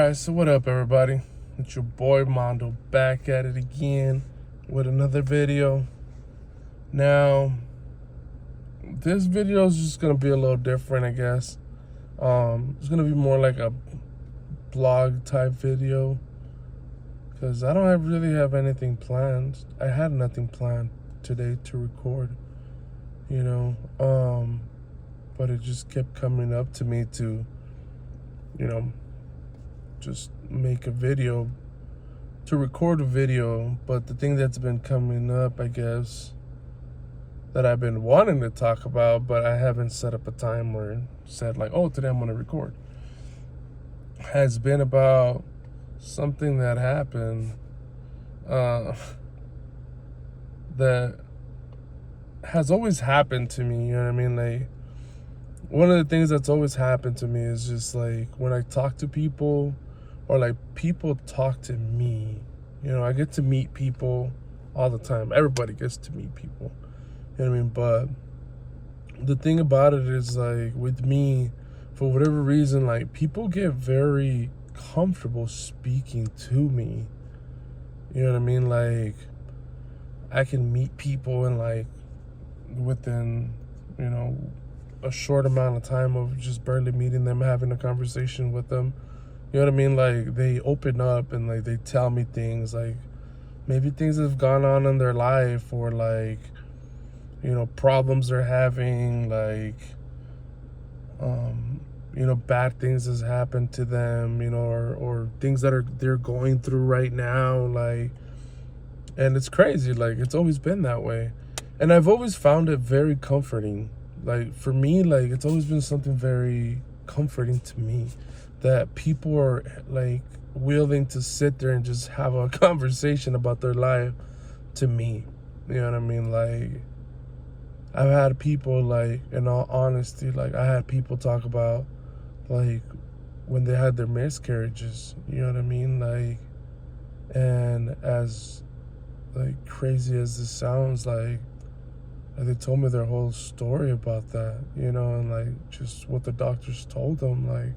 Alright, so what up, everybody? It's your boy Mondo back at it again with another video. Now, this video is just gonna be a little different, I guess. It's gonna be more like a blog type video because I don't really have anything planned. I had nothing planned today to record, but it just kept coming up to me to, just make a video, to record a video. But the thing that's been coming up, I guess, that I've been wanting to talk about, but I haven't set up a time or said like, oh, today I'm going to record, has been about something that happened that has always happened to me, you know what I mean? Like, one of the things that's always happened to me is just like when I talk to people, or like people talk to me, I get to meet people all the time. Everybody gets to meet people, you know what I mean? But the thing about it is, like, with me, for whatever reason, like, people get very comfortable speaking to me, you know what I mean? Like, I can meet people and like within, a short amount of time of just barely meeting them, having a conversation with them, you know what I mean? Like, they open up and like they tell me things, like maybe things that have gone on in their life, or like, problems they're having, like, bad things has happened to them, or things that they're going through right now, like, and it's crazy. Like, it's always been that way, and I've always found it very comforting. Like, for me, like, it's always been something very comforting to me that people are like willing to sit there and just have a conversation about their life to me, you know what I mean? Like, I've had people, like, in all honesty, like, I had people talk about like when they had their miscarriages, you know what I mean? Like, and as like crazy as this sounds, like they told me their whole story about that, and like just what the doctors told them, like,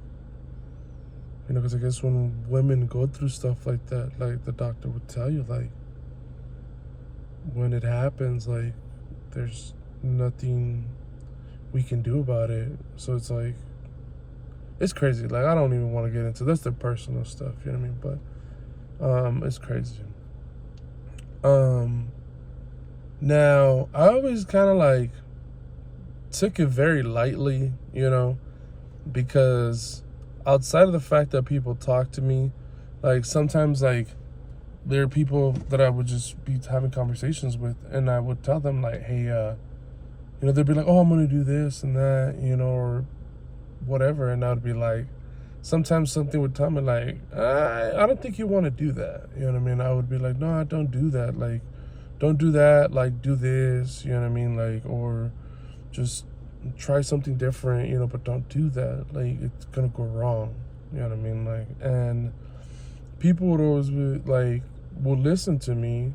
because I guess when women go through stuff like that, like, the doctor would tell you, like, when it happens, like, there's nothing we can do about it. So it's like, it's crazy. Like, I don't even want to get into this, their personal stuff, you know what I mean? But it's crazy. Now, I always kind of like took it very lightly, because outside of the fact that people talk to me, like, sometimes, like, there are people that I would just be having conversations with, and I would tell them, like, hey, they'd be like, oh, I'm going to do this and that, or whatever. And I would be like, sometimes something would tell me, like, I don't think you want to do that. You know what I mean? I would be like, no, I don't do that. Like, don't do that. Like, do this, you know what I mean? Like, or just try something different, but don't do that. Like, it's going to go wrong. You know what I mean? Like, and people would always be like, would listen to me,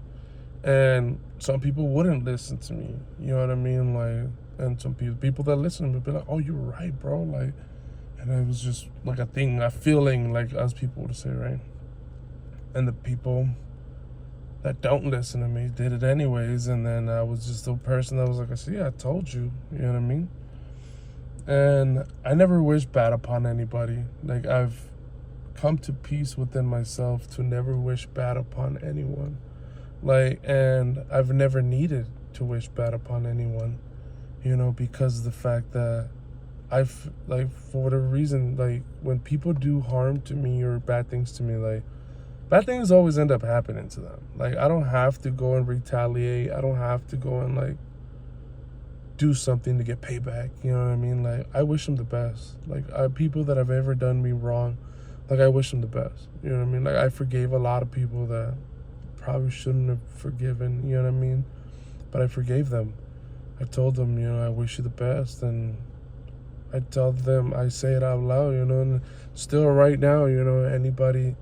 and some people wouldn't listen to me. You know what I mean? Like, and some people that listen would be like, oh, you're right, bro. Like, and it was just like a thing, a feeling, like, as people would say, right? And the people that don't listen to me did it anyways. And then I was just the person that was like, see, I told you, you know what I mean? And I never wish bad upon anybody. Like, I've come to peace within myself to never wish bad upon anyone. Like, and I've never needed to wish bad upon anyone, because of the fact that I've, like, for whatever reason, like, when people do harm to me or bad things to me, like, bad things always end up happening to them. Like, I don't have to go and retaliate. I don't have to go and, like, do something to get payback. You know what I mean? Like, I wish them the best. Like, people that have ever done me wrong, like, I wish them the best. You know what I mean? Like, I forgave a lot of people that probably shouldn't have forgiven, you know what I mean? But I forgave them. I told them, I wish you the best. And I tell them, I say it out loud, and still right now, anybody,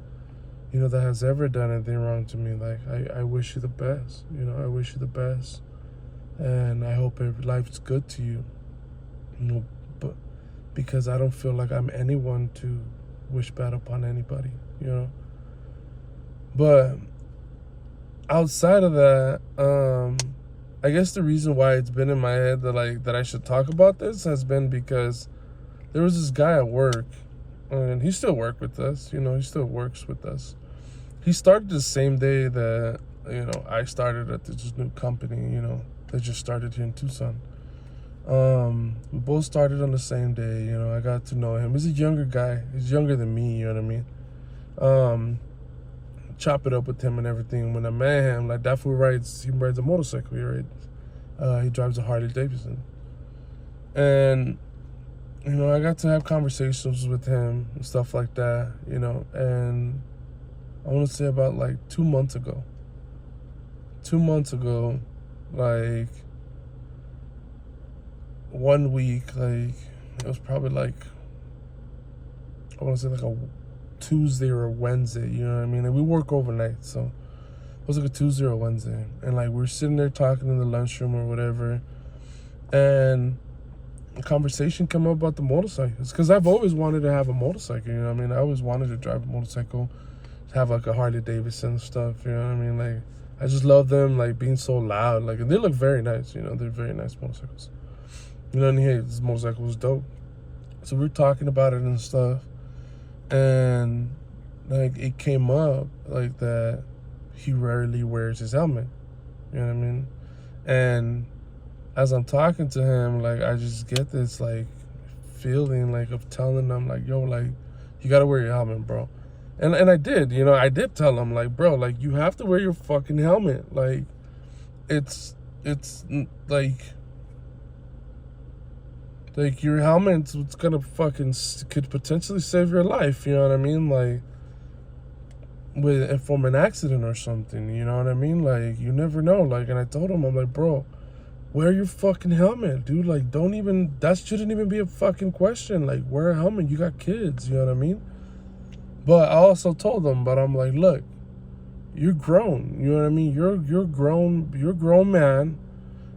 that has ever done anything wrong to me, like, I wish you the best, I wish you the best. And I hope life's good to you, but because I don't feel like I'm anyone to wish bad upon anybody, you know. But outside of that, I guess the reason why it's been in my head that I should talk about this has been because there was this guy at work, and he still works with us, you know, he still works with us. He started the same day that, you know, I started at this new company, you know, that just started here in Tucson. We both started on the same day, you know. I got to know him. He's a younger guy. He's younger than me, you know what I mean? Chop it up with him and everything. When I met him, like, that fool rides a motorcycle. He drives a Harley Davidson. And, you know, I got to have conversations with him and stuff like that, you know. And I want to say about like 2 months ago, like 1 week, like, it was probably like, I want to say like a Tuesday or a Wednesday, you know what I mean? And we work overnight, so it was like a Tuesday or a Wednesday. And like, we're sitting there talking in the lunchroom or whatever, and a conversation came up about the motorcycles, because I've always wanted to have a motorcycle, you know what I mean? I always wanted to drive a motorcycle, have like a Harley Davidson and stuff, you know what I mean? Like, I just love them, like, being so loud, like, and they look very nice, you know, they're very nice motorcycles. You know, and hey, this motorcycle was dope. So we're talking about it and stuff, and like, it came up like that he rarely wears his helmet, you know what I mean? And as I'm talking to him, like, I just get this like feeling like of telling him like, yo, like, you gotta wear your helmet, bro. And I did, you know, I did tell him, like, bro, like, you have to wear your fucking helmet. Like, it's like your helmet's what's gonna fucking could potentially save your life, you know what I mean? Like, from an accident or something, you know what I mean? Like, you never know. Like, and I told him, I'm like, bro, wear your fucking helmet, dude. Like, that shouldn't even be a fucking question. Like, wear a helmet. You got kids, you know what I mean? But I also told them, but I'm like, look, you're grown, you know what I mean? You're grown man,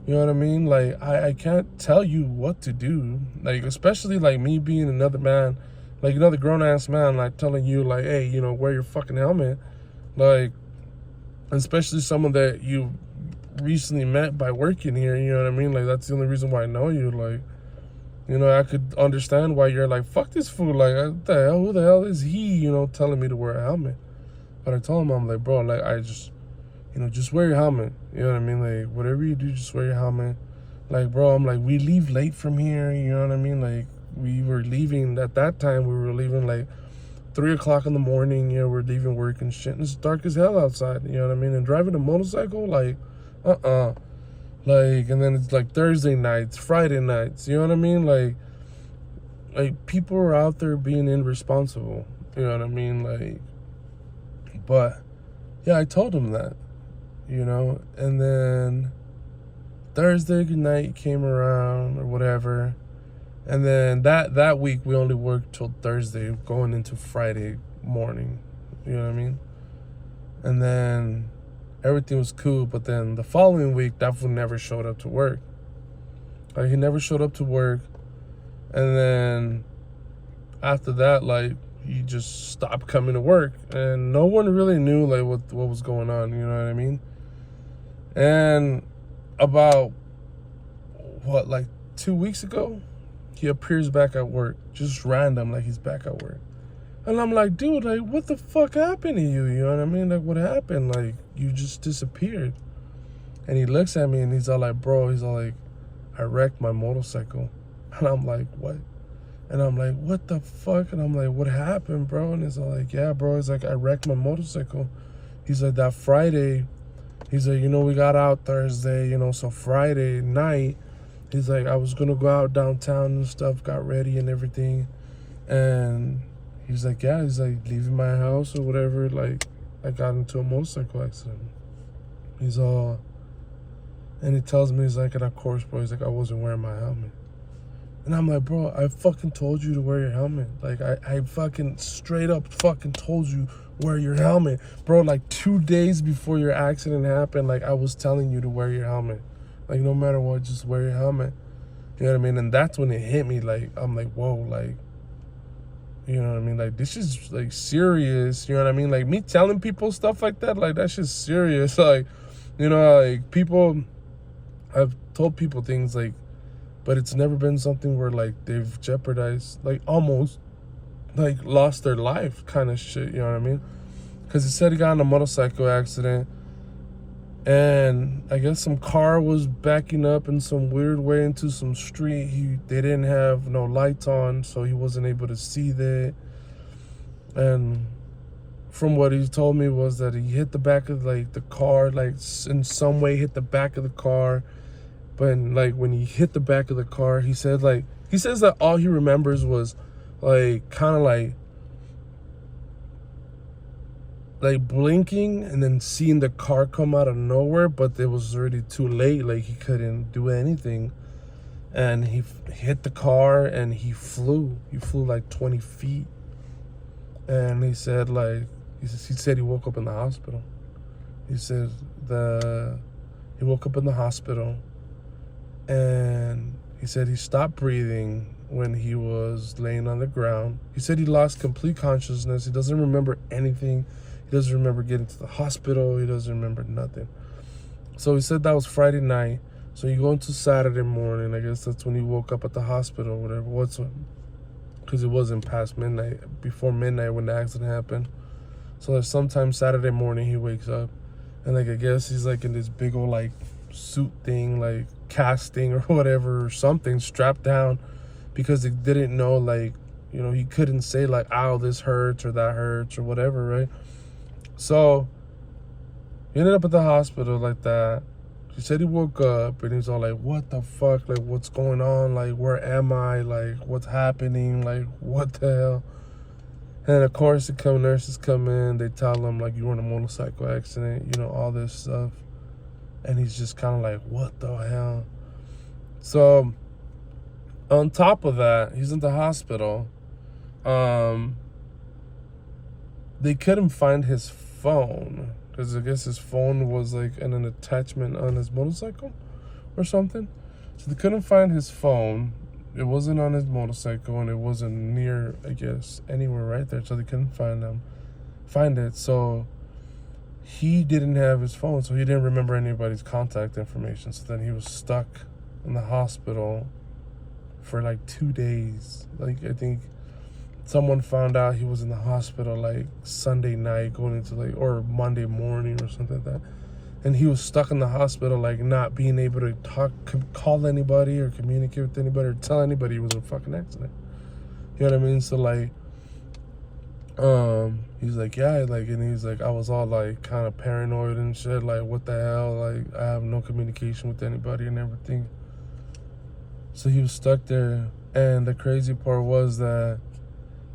you know what I mean? Like, I can't tell you what to do. Like, especially like me being another man, like another grown ass man, like telling you like, hey, you know, wear your fucking helmet. Like, especially someone that you recently met by working here, you know what I mean? Like, that's the only reason why I know you. Like, you know, I could understand why you're like, fuck this fool. Like, what the hell? Who the hell is he, you know, telling me to wear a helmet? But I told him, I'm like, bro, like, I just, you know, just wear your helmet. You know what I mean? Like, whatever you do, just wear your helmet. Like, bro, I'm like, we leave late from here. You know what I mean? Like, we were leaving, at that time, we were leaving like 3 o'clock in the morning. You know, we're leaving work and shit. And it's dark as hell outside. You know what I mean? And driving a motorcycle, like, Like, and then it's like Thursday nights, Friday nights, you know what I mean? Like people are out there being irresponsible, you know what I mean? Like, but yeah, I told him that, you know, and then Thursday night came around or whatever. And then that week we only worked till Thursday going into Friday morning, you know what I mean? And then everything was cool, but then the following week, that fool never showed up to work. Like, he never showed up to work. And then after that, like, he just stopped coming to work. And no one really knew, like, what was going on, you know what I mean? And about, like 2 weeks ago, he appears back at work. Just random, like, he's back at work. And I'm like, dude, like, what the fuck happened to you? You know what I mean? Like, what happened? Like, you just disappeared. And he looks at me and he's all like, bro, he's all like, I wrecked my motorcycle. And I'm like, what? And I'm like, what the fuck? And I'm like, what happened, bro? And he's all like, yeah, bro. He's like, I wrecked my motorcycle. He's like, that Friday, he's like, you know, we got out Thursday, you know, so Friday night, he's like, I was going to go out downtown and stuff, got ready and everything. And he's like, yeah, he's like, leaving my house or whatever, like, I got into a motorcycle accident. He's all, and he tells me, he's like, and of course, bro, he's like, I wasn't wearing my helmet. And I'm like, bro, I fucking told you to wear your helmet. Like, I fucking straight up fucking told you, wear your helmet. Bro, like 2 days before your accident happened, like, I was telling you to wear your helmet. Like, no matter what, just wear your helmet. You know what I mean? And that's when it hit me, like, I'm like, whoa, like, You know what I mean? Like, this is, like, serious. You know what I mean? Like, me telling people stuff like that, like, that's just serious. Like, you know, like, people, I've told people things, like, but it's never been something where, like, they've jeopardized, like, almost, like, lost their life kind of shit. You know what I mean? Because he said he got in a motorcycle accident, and I guess some car was backing up in some weird way into some street. They didn't have no lights on, so he wasn't able to see that. And from what he told me was that he hit the back of, like, the car, like, in some way hit the back of the car. But, like, when he hit the back of the car, he said, like, he says that all he remembers was, like, kind of like blinking and then seeing the car come out of nowhere, but it was already too late. Like, he couldn't do anything, and he hit the car and he flew like 20 feet. And he said, like, he said he woke up in the hospital. He said he woke up in the hospital, and he said he stopped breathing when he was laying on the ground. He said he lost complete consciousness. He doesn't remember anything. He doesn't remember getting to the hospital. He doesn't remember nothing. So he said that was Friday night. So you go into Saturday morning. I guess that's when he woke up at the hospital, whatever. Because it wasn't past midnight, before midnight when the accident happened. So like sometime Saturday morning he wakes up, and like I guess he's like in this big old like suit thing, like casting or whatever, or something, strapped down, because they didn't know, like, you know, he couldn't say like, ow, this hurts or that hurts or whatever, right? So he ended up at the hospital like that. He said he woke up and he's all like, what the fuck? Like, what's going on? Like, where am I? Like, what's happening? Like, what the hell? And of course, the nurses come in. They tell him, like, you were in a motorcycle accident, you know, all this stuff. And he's just kind of like, what the hell? So on top of that, he's in the hospital. They couldn't find his phone, because I guess his phone was like in an attachment on his motorcycle or something. So they couldn't find his phone. It wasn't on his motorcycle, and it wasn't near, I guess, anywhere right there. So they couldn't find it. So he didn't have his phone, so he didn't remember anybody's contact information. So then he was stuck in the hospital for like 2 days. Like, I think someone found out he was in the hospital like Sunday night, going into like, or Monday morning or something like that. And he was stuck in the hospital, like not being able to call anybody or communicate with anybody or tell anybody it was a fucking accident. You know what I mean? So like, he's like, yeah, like, and he's like, I was all like kind of paranoid and shit, like, what the hell? Like, I have no communication with anybody and everything. So he was stuck there. And the crazy part was that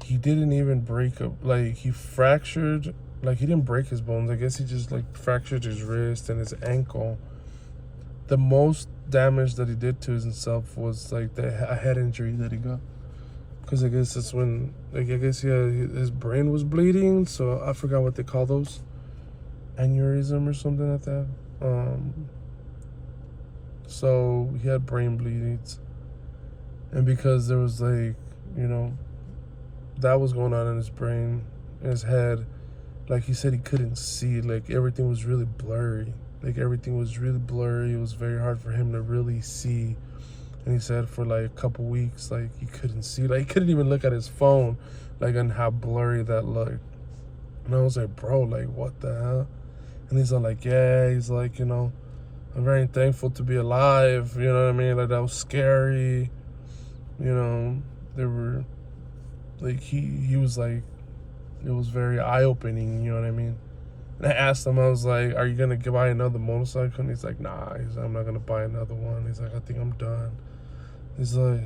he didn't even break up, like, he fractured, like, he didn't break his bones. I guess he just like fractured his wrist and his ankle. The most damage that he did to himself was like a head injury that he got. Because I guess that's when, like, I guess his brain was bleeding. So I forgot what they call those, aneurysm or something like that. So he had brain bleedings, and because there was like, you know, that was going on in his brain, in his head. Like, he said he couldn't see. Like, everything was really blurry. Like, everything was really blurry. It was very hard for him to really see. And he said for like a couple weeks, like, he couldn't see. Like, he couldn't even look at his phone, like, and how blurry that looked. And I was like, bro, like, what the hell? And he's all like, yeah, he's like, you know, I'm very thankful to be alive. You know what I mean? Like, that was scary. You know, there were, like, he was like, it was very eye-opening, you know what I mean? And I asked him, I was like, are you going to buy another motorcycle? And he's like, nah. He's like, I'm not going to buy another one. He's like, I think I'm done. He's like,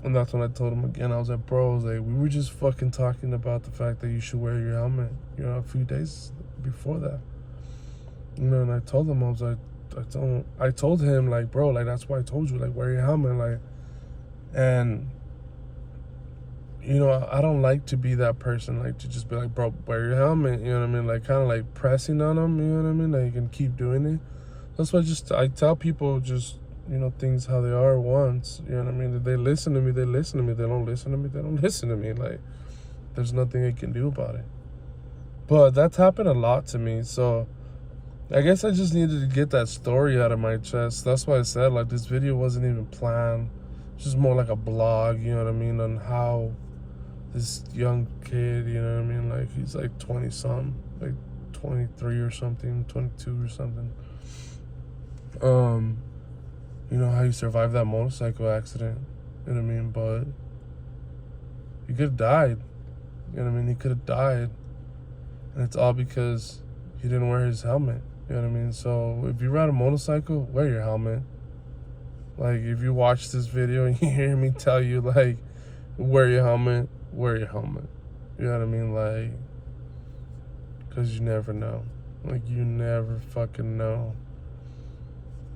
and that's when I told him again, I was like, bro, I was like, we were just fucking talking about the fact that you should wear your helmet, you know, a few days before that. You know, and I told him, I was like, I told him, like, bro, like, that's why I told you, like, wear your helmet, like, and, you know, I don't like to be that person, like, to just be like, bro, wear your helmet, you know what I mean? Like, kind of like pressing on them, you know what I mean? Like, you can keep doing it. That's why I tell people just, you know, things how they are once, you know what I mean? If they listen to me, they listen to me. They don't listen to me, they don't listen to me. Like, there's nothing I can do about it. But that's happened a lot to me, so I guess I just needed to get that story out of my chest. That's why I said, like, this video wasn't even planned. It's just more like a blog, you know what I mean, on how this young kid, you know what I mean, like, he's like 20-something, like 23 or something, 22 or something. You know, how he survived that motorcycle accident, you know what I mean, but he could have died, you know what I mean, he could have died, and it's all because he didn't wear his helmet, you know what I mean. So if you ride a motorcycle, wear your helmet. Like, if you watch this video and you hear me tell you, like, wear your helmet, wear your helmet, you know what I mean, like, because you never know, like, you never fucking know.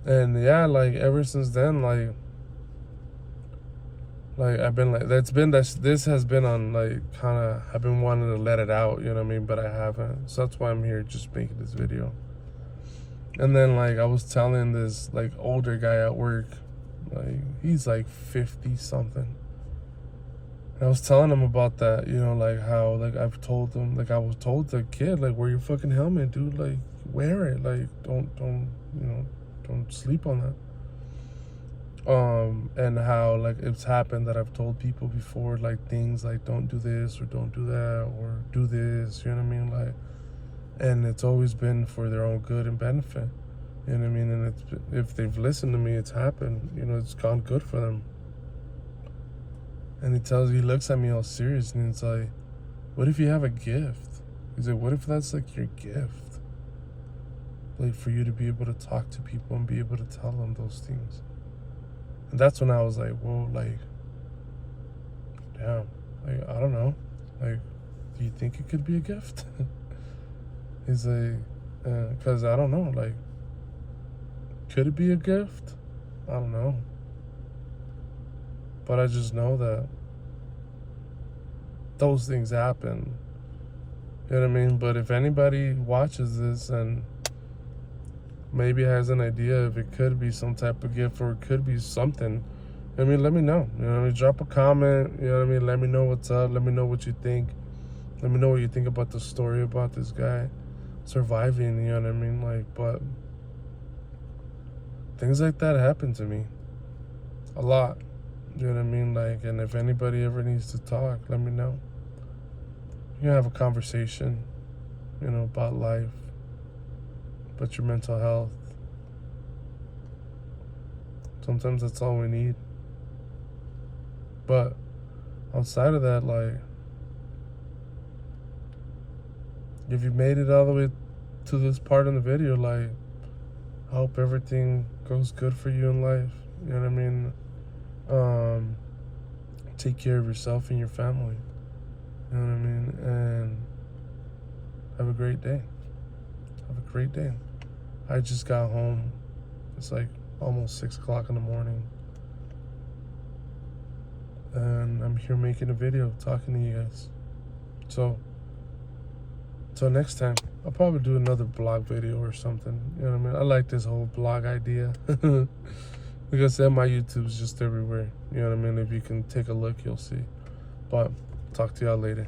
And yeah, like, ever since then, like I've been like, this has been on, like, kind of, I've been wanting to let it out, you know what I mean, but I haven't. So that's why I'm here just making this video. And then, like, I was telling this, like, older guy at work, like, he's like 50 something. And I was telling him about that, you know, like, how, like, I've told him, like, I was told the kid, like, wear your fucking helmet, dude, like, wear it, like, don't, you know, don't sleep on that. And how, like, it's happened that I've told people before, like, things like, don't do this or don't do that or do this, you know what I mean, like, and it's always been for their own good and benefit, you know what I mean, and it's, if they've listened to me, it's happened, you know, it's gone good for them. And he looks at me all serious, and it's like, what if you have a gift? He's like, what if that's, like, your gift? Like, for you to be able to talk to people and be able to tell them those things. And that's when I was like, whoa, like, damn, like, I don't know. Like, do you think it could be a gift? He's like, because I don't know, like, could it be a gift? I don't know. But I just know that those things happen. You know what I mean? But if anybody watches this and maybe has an idea if it could be some type of gift or it could be something, I mean, let me know. You know what I mean? Drop a comment. You know what I mean? Let me know what's up. Let me know what you think. Let me know what you think about the story about this guy surviving. You know what I mean? Like, but things like that happen to me a lot. You know what I mean? Like, and if anybody ever needs to talk, let me know. You can have a conversation, you know, about life, about your mental health. Sometimes that's all we need. But outside of that, like, if you made it all the way to this part in the video, like, I hope everything goes good for you in life. You know what I mean? Take care of yourself and your family. You know what I mean? And have a great day. Have a great day. I just got home. It's like almost 6 o'clock in the morning. And I'm here making a video, talking to you guys. So, till next time, I'll probably do another blog video or something. You know what I mean? I like this whole blog idea. Like I said, my YouTube's just everywhere. You know what I mean? If you can take a look, you'll see. But talk to y'all later.